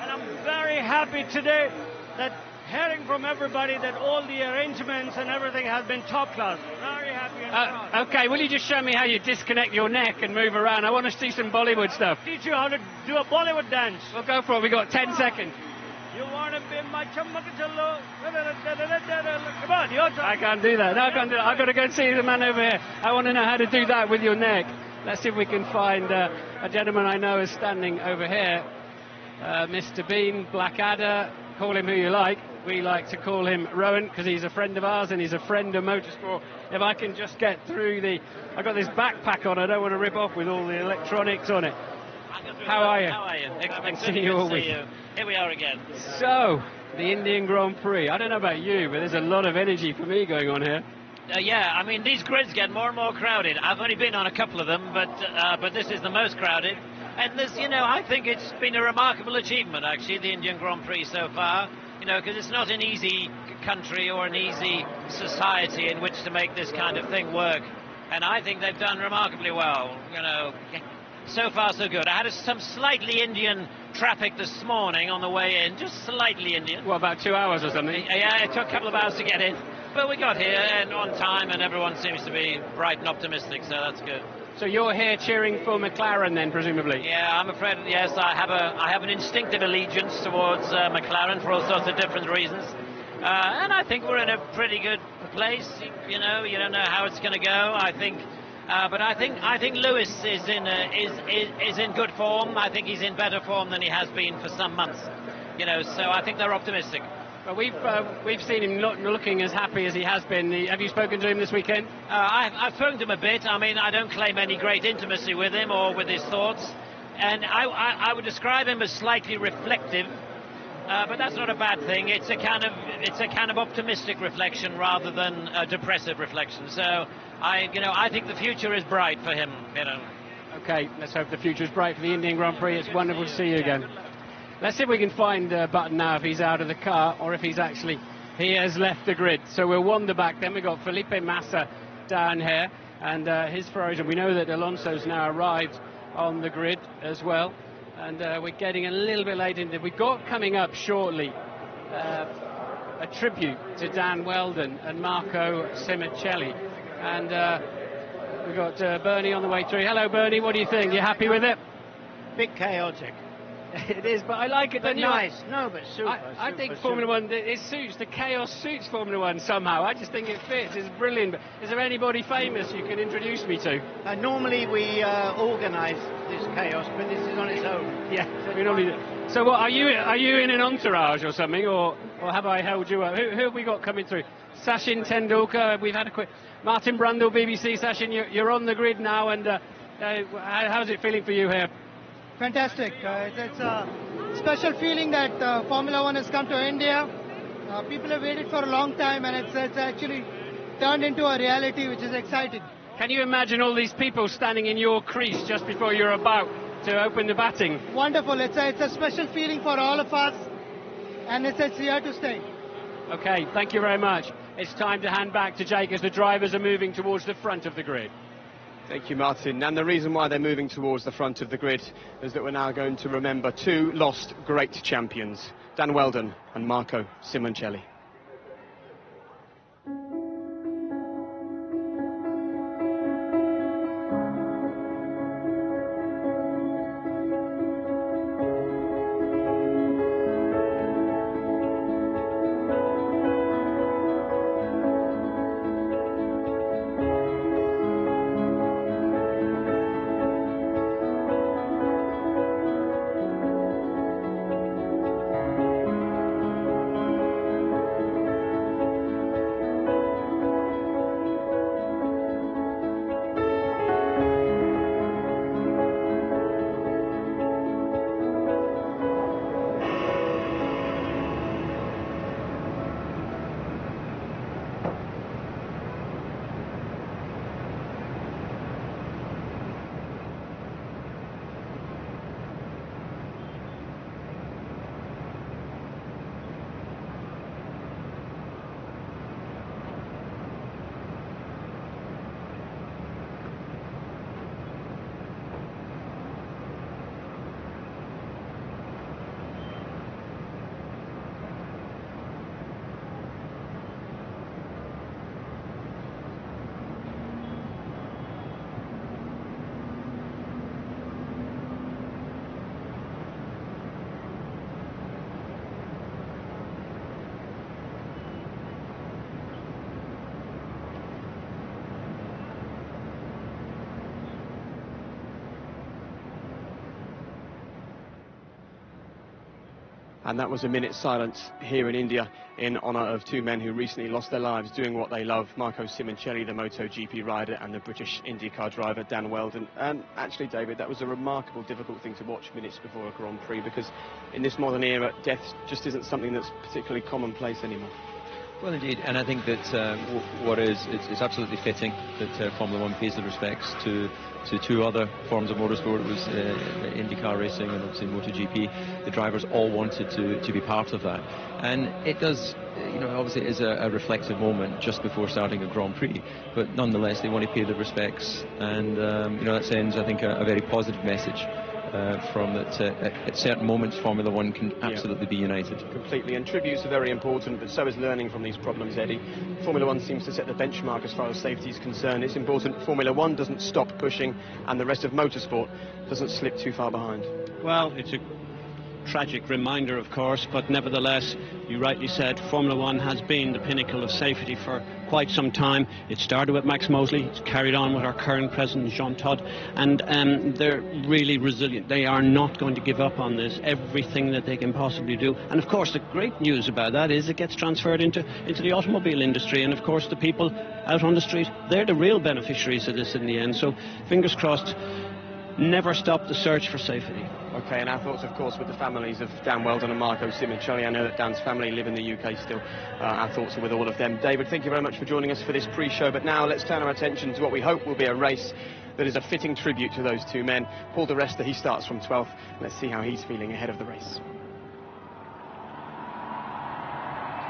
S11: And I'm very happy today that hearing from everybody that all the arrangements and everything has been top class. Very happy and proud.
S7: Okay, will you just show me how you disconnect your neck and move around? I want to see some Bollywood stuff.
S11: Teach you how to do a Bollywood dance.
S7: We'll go for it. We've got 10 seconds.
S11: You want to be my chammakachallo? Come on, your turn.
S7: I can't do that. No, I can't do that. I've got to go and see the man over here. I want to know how to do that with your neck. Let's see if we can find a gentleman I know is standing over here. Mr. Bean, Blackadder, call him who you like. We like to call him Rowan because he's a friend of ours and he's a friend of motorsport. If I can just get through I've got this backpack on, I don't want to rip off with all the electronics on it. How are you?
S12: How are you?
S7: I've seen you all week.
S12: Here we are again.
S7: So, the Indian Grand Prix. I don't know about you, but there's a lot of energy for me going on here.
S12: Yeah, I mean, these grids get more and more crowded. I've only been on a couple of them, but this is the most crowded. And there's, I think it's been a remarkable achievement, actually, the Indian Grand Prix so far. Because it's not an easy country or an easy society in which to make this kind of thing work. And I think they've done remarkably well, So far, so good. I had some slightly Indian traffic this morning on the way in, just slightly Indian.
S7: What, about 2 hours or something?
S12: Yeah, it took a couple of hours to get in. But we got here and on time, and everyone seems to be bright and optimistic, so that's good.
S7: So you're here cheering for McLaren then, presumably?
S12: Yeah, I'm afraid, yes, I have an instinctive allegiance towards McLaren for all sorts of different reasons. And I think we're in a pretty good place. You don't know how it's going to go. But I think Lewis is in good form. I think he's in better form than he has been for some months. So I think they're optimistic.
S7: Well, we've seen him not looking as happy as he has been. Have you spoken to him this weekend?
S12: I've spoken to him a bit. I mean, I don't claim any great intimacy with him or with his thoughts, and I would describe him as slightly reflective. But that's not a bad thing. It's a kind of optimistic reflection rather than a depressive reflection. So I think the future is bright for him.
S7: Okay, let's hope the future is bright for the Indian Grand Prix. It's wonderful to see you again. Let's see if we can find Button now, if he's out of the car or if he has left the grid. So we'll wander back. Then we've got Felipe Massa down here and his Ferrari. We know that Alonso's now arrived on the grid as well. And we're getting a little bit late into. We've got coming up shortly a tribute to Dan Weldon and Marco Simoncelli. And we've got Bernie on the way through. Hello, Bernie. What do you think? You happy with it?
S14: Bit chaotic.
S7: It is, but I like it.
S14: But nice. No, but super.
S7: I think Formula One, the chaos suits Formula One somehow. I just think it fits. It's brilliant. But is there anybody famous you can introduce me to?
S14: Normally we organise this chaos, but this is on its own.
S7: Yeah, we normally do. So what, are you in an entourage or something, or have I held you up? Who have we got coming through? Sachin Tendulkar. We've had a quick. Martin Brundle, BBC. Sachin, you're on the grid now, and how's it feeling for you here?
S24: Fantastic. It's a special feeling that Formula One has come to India. People have waited for a long time, and it's actually turned into a reality, which is exciting.
S7: Can you imagine all these people standing in your crease just before you're about to open the batting?
S24: Wonderful. It's a special feeling for all of us, and it's here to stay.
S7: Okay, thank you very much. It's time to hand back to Jake as the drivers are moving towards the front of the grid.
S3: Thank you, Martin. And the reason why they're moving towards the front of the grid is that we're now going to remember two lost great champions, Dan Weldon and Marco Simoncelli. And that was a minute's silence here in India in honour of two men who recently lost their lives doing what they love, Marco Simoncelli, the MotoGP rider, and the British IndyCar driver, Dan Wheldon. And actually, David, that was a remarkable, difficult thing to watch minutes before a Grand Prix, because in this modern era, death just isn't something that's particularly commonplace anymore.
S5: Well, indeed, and I think that it's absolutely fitting that Formula One pays the respects to two other forms of motorsport. It was IndyCar racing and obviously MotoGP. The drivers all wanted to be part of that, and it does, obviously it is a reflective moment just before starting a Grand Prix, but nonetheless they want to pay the respects, and that sends, I think, a very positive message. From that at certain moments Formula One can absolutely be united.
S3: Completely, and tributes are very important, but so is learning from these problems, Eddie. Formula One seems to set the benchmark as far as safety is concerned. It's important Formula One doesn't stop pushing and the rest of motorsport doesn't slip too far behind.
S6: Well, it's a tragic reminder, of course, but nevertheless, you rightly said, Formula One has been the pinnacle of safety for quite some time. It started with Max Mosley, it's carried on with our current president, Jean Todt, and they're really resilient. They are not going to give up on this, everything that they can possibly do. And of course, the great news about that is it gets transferred into the automobile industry, and of course the people out on the street, they're the real beneficiaries of this in the end. So fingers crossed, never stop the search for safety.
S3: Okay, and our thoughts, of course, with the families of Dan Wheldon and Marco Simoncelli. I know that Dan's family live in the UK still. Our thoughts are with all of them. David, thank you very much for joining us for this pre-show, but now let's turn our attention to what we hope will be a race that is a fitting tribute to those two men. Paul di Resta, he starts from 12th. Let's see how he's feeling ahead of the race.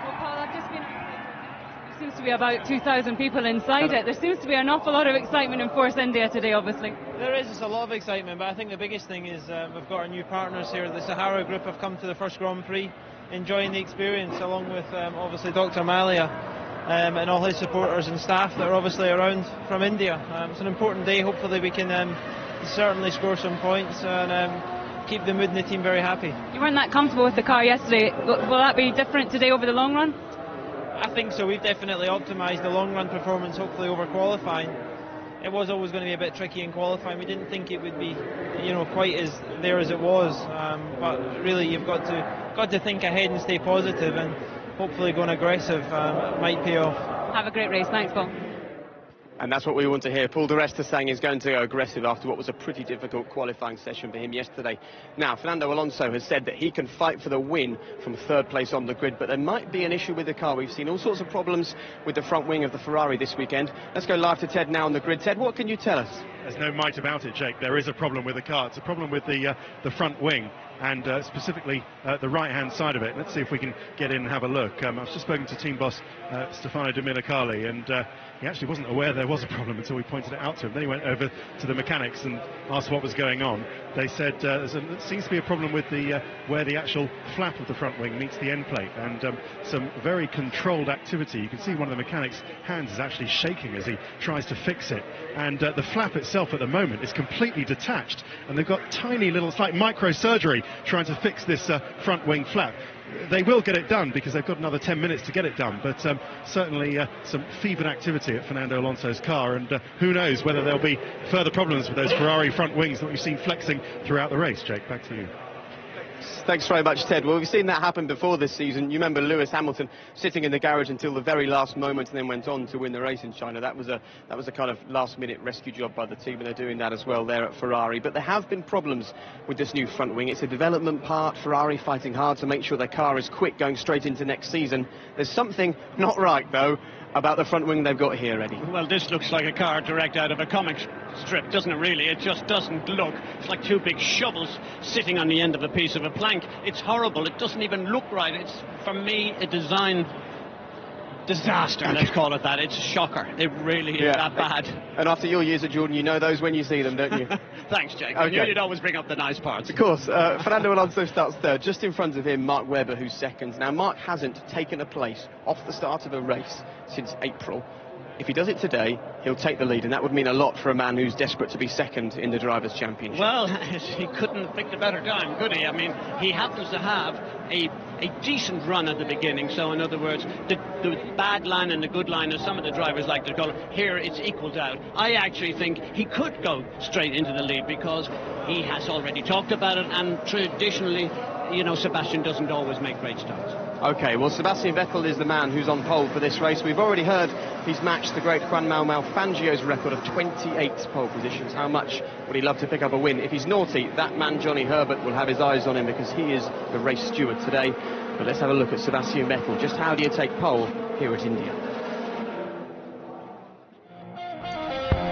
S21: Well, Paul, I've just been... There seems to be about 2,000 people inside it. There seems to be an awful lot of excitement in Force India today, obviously.
S8: There is a lot of excitement, but I think the biggest thing is we've got our new partners here. The Sahara group have come to the first Grand Prix, enjoying the experience, along with obviously Dr. Malia and all his supporters and staff that are obviously around from India. It's an important day. Hopefully we can certainly score some points and keep the mood in the team very happy.
S21: You weren't that comfortable with the car yesterday. Will that be different today over the long run?
S8: I think so. We've definitely optimised the long run performance, hopefully over qualifying. It was always going to be a bit tricky in qualifying. We didn't think it would be, quite as there as it was. But really, you've got to think ahead and stay positive, and hopefully going aggressive might pay off.
S21: Have a great race. Thanks, Paul.
S3: And that's what we want to hear. Paul di Resta saying he's going to go aggressive after what was a pretty difficult qualifying session for him yesterday. Now, Fernando Alonso has said that he can fight for the win from third place on the grid, but there might be an issue with the car. We've seen all sorts of problems with the front wing of the Ferrari this weekend. Let's go live to Ted now on the grid. Ted, what can you tell us?
S13: There's no might about it, Jake. There is a problem with the car. It's a problem with the front wing, and specifically the right-hand side of it. Let's see if we can get in and have a look. I've just spoken to team boss Stefano Dominicali, and he actually wasn't aware there was a problem until we pointed it out to him. Then he went over to the mechanics and asked what was going on. They said there seems to be a problem with the where the actual flap of the front wing meets the end plate, and some very controlled activity. You can see one of the mechanics' hands is actually shaking as he tries to fix it, and the flap itself at the moment is completely detached, and they've got tiny little, it's like microsurgery trying to fix this front wing flap. They will get it done because they've got another 10 minutes to get it done, but certainly some fevered activity at Fernando Alonso's car, and who knows whether there'll be further problems with those Ferrari front wings that we've seen flexing throughout the race. Jake, back to you.
S3: Thanks very much, Ted. Well, we've seen that happen before this season. You remember Lewis Hamilton sitting in the garage until the very last moment and then went on to win the race in China. That was a kind of last-minute rescue job by the team, and they're doing that as well there at Ferrari. But there have been problems with this new front wing. It's a development part. Ferrari fighting hard to make sure their car is quick going straight into next season. There's something not right, though, about the front wing they've got here, Eddie.
S6: Well, this looks like a car direct out of a comic strip, doesn't it really? It just doesn't look. It's like two big shovels sitting on the end of a piece of a plank. It's horrible. It doesn't even look right. It's, for me, a design disaster, let's call it that. It's a shocker. It really is that bad.
S3: And after your years at Jordan, you know those when you see them, don't you?
S6: Thanks, Jake.
S3: Okay.
S6: I knew you'd always bring up the nice parts.
S3: Of course. Fernando Alonso starts third. Just in front of him, Mark Webber, who's second. Now, Mark hasn't taken a place off the start of a race since April. If he does it today, he'll take the lead, and that would mean a lot for a man who's desperate to be second in the Drivers' Championship.
S6: Well, he couldn't have picked a better time, could he? I mean, he happens to have a decent run at the beginning, so in other words, the bad line and the good line, as some of the drivers like to call it, here it's equaled out. I actually think he could go straight into the lead, because He has already talked about it, and traditionally, you know, Sebastian doesn't always make great starts.
S3: OK, well, Sebastian Vettel is the man who's on pole for this race. We've already heard he's matched the great Juan Manuel Fangio's record of 28 pole positions. How much would he love to pick up a win? If he's naughty, that man Johnny Herbert will have his eyes on him, because he is the race steward today. But let's have a look at Sebastian Vettel. Just how do you take pole here at India?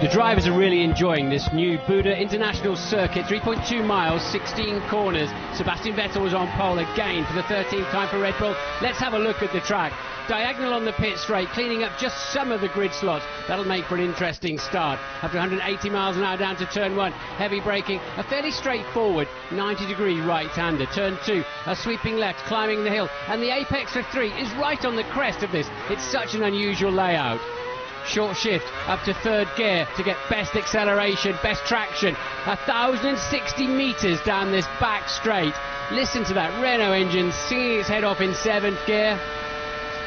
S7: The drivers are really enjoying this new Buda International Circuit, 3.2 miles, 16 corners. Sebastian Vettel was on pole again for the 13th time for Red Bull. Let's have a look at the track. Diagonal on the pit straight, cleaning up just some of the grid slots. That'll make for an interesting start. Up to 180 miles an hour down to turn 1. Heavy braking, a fairly straightforward 90-degree right-hander. Turn 2, a sweeping left, climbing the hill. And the apex for 3 is right on the crest of this. It's such an unusual layout. Short shift up to third gear to get best acceleration, best traction. 1,060 metres down this back straight. Listen to that Renault engine singing its head off in 7th gear.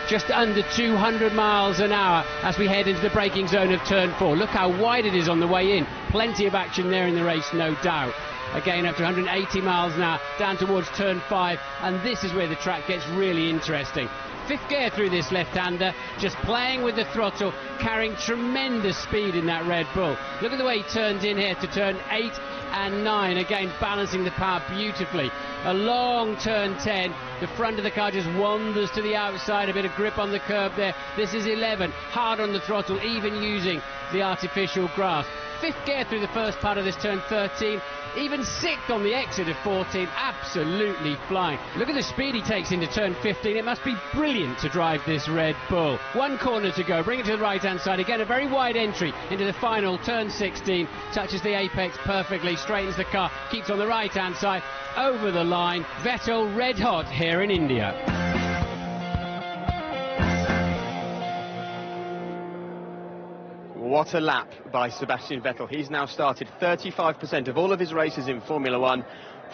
S7: Just under 200 miles an hour as we head into the braking zone of turn 4. Look how wide it is on the way in. Plenty of action there in the race, no doubt. Again, up to 180 miles an hour down towards turn 5, and this is where the track gets really interesting. 5th gear through this left-hander, just playing with the throttle, carrying tremendous speed in that Red Bull. Look at the way he turns in here to turn 8 and 9, again balancing the power beautifully. A long turn 10, the front of the car just wanders to the outside, a bit of grip on the curb there. This is 11, hard on the throttle, even using the artificial grass. 5th gear through the first part of this turn 13, even 6th on the exit of 14, absolutely flying. Look at the speed he takes into turn 15, it must be brilliant to drive this Red Bull. 1 corner to go, bring it to the right hand side, again a very wide entry into the final turn 16, touches the apex perfectly, straightens the car, keeps on the right hand side, over the line. Vettel red hot here in India.
S3: What a lap by Sebastian Vettel. He's now started 35% of all of his races in Formula 1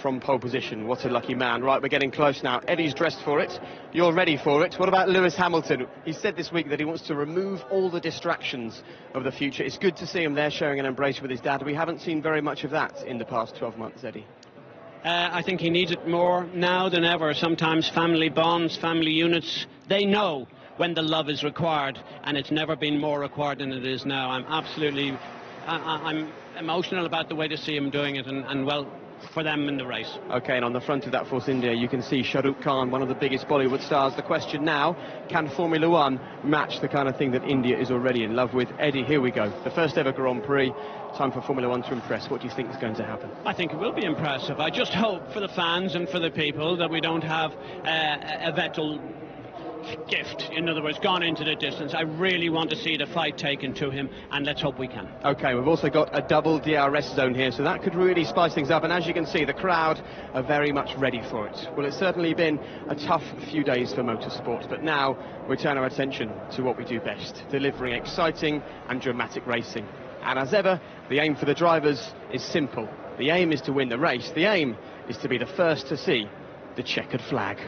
S3: from pole position. What a lucky man. Right, we're getting close now. Eddie's dressed for it. You're ready for it. What about Lewis Hamilton? He said this week that he wants to remove all the distractions of the future. It's good to see him there sharing an embrace with his dad. We haven't seen very much of that in the past 12 months, Eddie.
S6: I think he needs it more now than ever. Sometimes family bonds, family units, they know when the love is required, and it's never been more required than it is now. I'm emotional about the way to see him doing it, and well, for them in the race. OK, and on the front of that Force India, you can see Shah Rukh Khan, one of the biggest Bollywood stars. The question now, can Formula 1 match the kind of thing that India is already in love with? Eddie, here we go. The first ever Grand Prix. Time for Formula 1 to impress. What do you think is going to happen? I think it will be impressive. I just hope for the fans and for the people that we don't have a Vettel gift, in other words, gone into the distance. I really want to see the fight taken to him, and let's hope we can. OK, we've also got a double DRS zone here, so that could really spice things up, and as you can see, the crowd are very much ready for it. Well, it's certainly been a tough few days for motorsport, but now we turn our attention to what we do best, delivering exciting and dramatic racing. And as ever, the aim for the drivers is simple. The aim is to win the race. The aim is to be the first to see the checkered flag.